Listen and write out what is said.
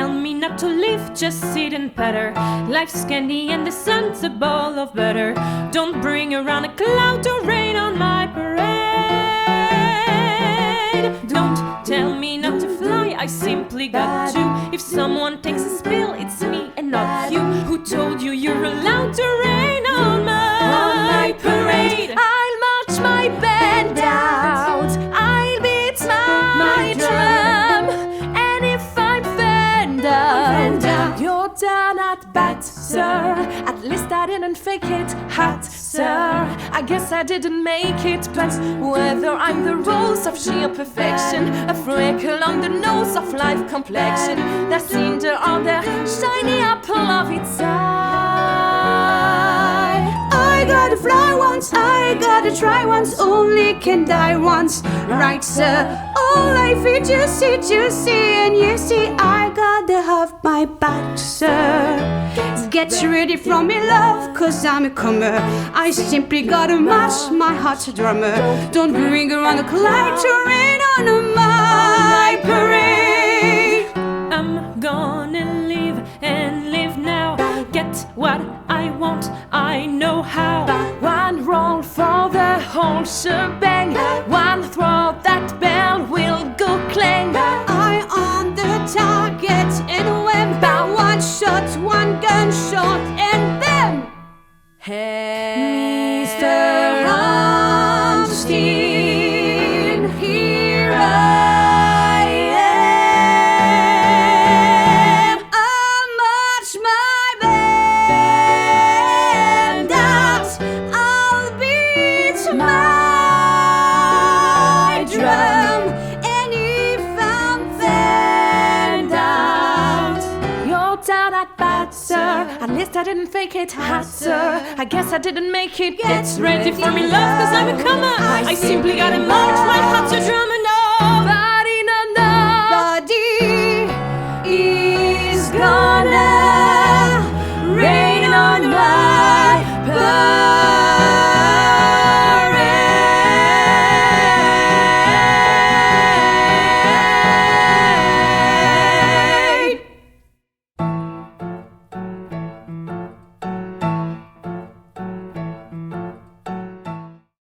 tell me not to live, just sit and patter. Life's candy and the sun's a bowl of butter. Don't bring around a cloud to rain on my parade. Don't tell me not to fly, I simply got to. If someone takes a spill, it's me and not you. Who told you you're allowed to rain on my parade? I'll march my band out, I'll beat my drum. And if I'm fanned out, you're done at bat, sir. At least I didn't fake it, hot, sir. I guess I didn't make it, but whether I'm the rose of sheer perfection, a freckle on the nose of life complexion, the cinder on the shiny apple of its eye. I gotta fly once, I gotta try once, only can die once, right, sir? All life is juicy, and you see I gotta have my back, sir. Get ready for me, love, cause I'm a comer. I simply gotta match my heart to drummer. Don't bring around a cloud to rain on my parade. I'm gonna live and live now. Get what I want, I know how. One roll for the whole shebang. One throw, that bell will go clang. Eye on the target and wham. One shot, one gunshot, and bam! Hey, Mr. Rammstein, here I am. I'll march my band out, I'll beat my drum. And if I'm fanned out, you're down at bat, sir. At least I didn't fake it, hot, sir. I guess I didn't make it. Get ready for me, love, cause I'm a comer. I simply gotta march my heart to drum.